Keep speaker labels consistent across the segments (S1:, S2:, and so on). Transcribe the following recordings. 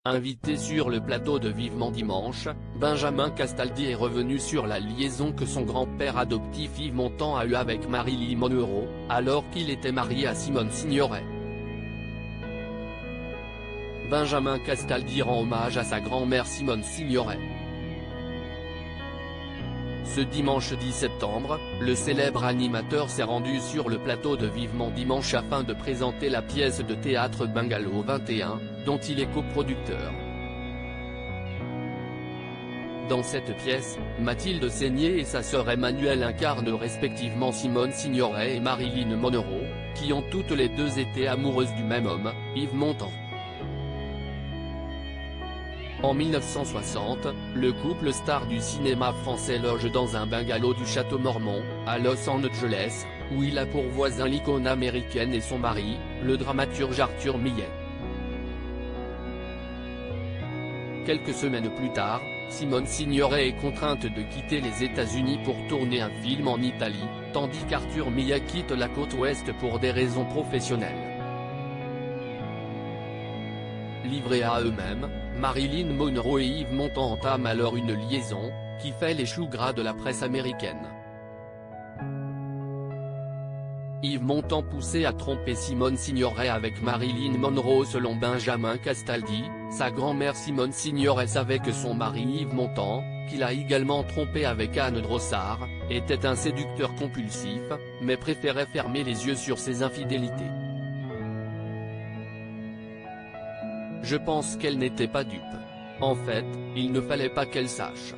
S1: Invité sur le plateau de Vivement Dimanche, Benjamin Castaldi est revenu sur la liaison que son grand-père adoptif Yves Montand a eue avec Marilyn Monroe, alors qu'il était marié à Simone Signoret. Benjamin Castaldi rend hommage à sa grand-mère Simone Signoret. Ce dimanche 10 septembre, le célèbre animateur s'est rendu sur le plateau de Vivement Dimanche afin de présenter la pièce de théâtre Bungalow 21, dont il est coproducteur. Dans cette pièce, Mathilde Seigner et sa sœur Emmanuelle incarnent respectivement Simone Signoret et Marilyn Monroe, qui ont toutes les deux été amoureuses du même homme, Yves Montand. En 1960, le couple star du cinéma français loge dans un bungalow du Château Mormont, à Los Angeles, où il a pour voisin l'icône américaine et son mari, le dramaturge Arthur Millet. Quelques semaines plus tard, Simone Signoret est contrainte de quitter les États-Unis pour tourner un film en Italie, tandis qu'Arthur Millet quitte la côte ouest pour des raisons professionnelles. Livrés à eux-mêmes, Marilyn Monroe et Yves Montand entament alors une liaison, qui fait les choux gras de la presse américaine. Yves Montand poussé à tromper Simone Signoret avec Marilyn Monroe. Selon Benjamin Castaldi, sa grand-mère Simone Signoret savait que son mari Yves Montand, qu'il a également trompé avec Anne Drossard, était un séducteur compulsif, mais préférait fermer les yeux sur ses infidélités. Je pense qu'elle n'était pas dupe. En fait, il ne fallait pas qu'elle sache.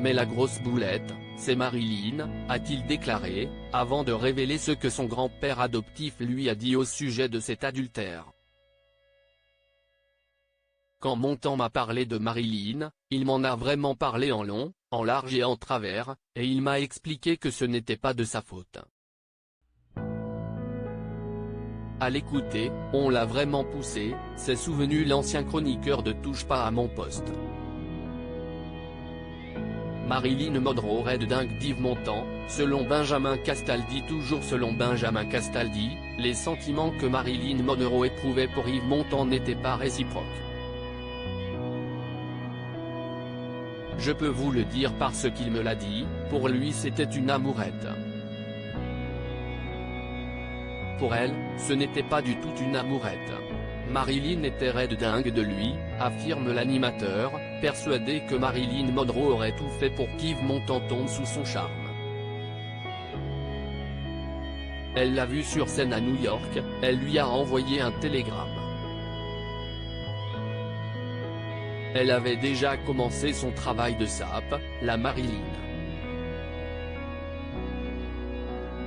S1: Mais la grosse boulette, c'est Marilyn, a-t-il déclaré, avant de révéler ce que son grand-père adoptif lui a dit au sujet de cet adultère. Quand Montand m'a parlé de Marilyn, il m'en a vraiment parlé en long, en large et en travers, et il m'a expliqué que ce n'était pas de sa faute. À l'écouter, on l'a vraiment poussé, s'est souvenu l'ancien chroniqueur de Touche pas à mon poste. Marilyn Monroe aurait de dingue d'Yves Montand, selon Benjamin Castaldi. Toujours selon Benjamin Castaldi, les sentiments que Marilyn Monroe éprouvait pour Yves Montand n'étaient pas réciproques. Je peux vous le dire parce qu'il me l'a dit, pour lui c'était une amourette. Pour elle, ce n'était pas du tout une amourette. Marilyn était raide dingue de lui, affirme l'animateur, persuadé que Marilyn Monroe aurait tout fait pour qu'Yves Montand tombe sous son charme. Elle l'a vu sur scène à New York, elle lui a envoyé un télégramme. Elle avait déjà commencé son travail de sape, la Marilyn.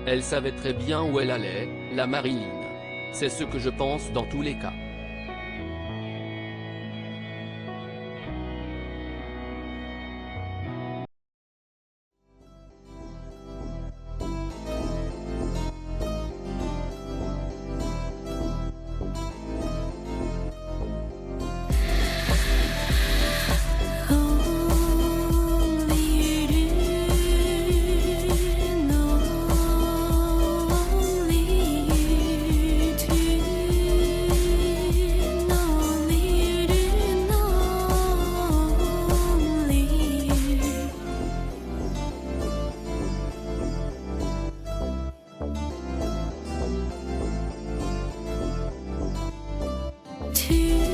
S1: Elle savait très bien où elle allait, la Marilyn. C'est ce que je pense dans tous les cas.
S2: To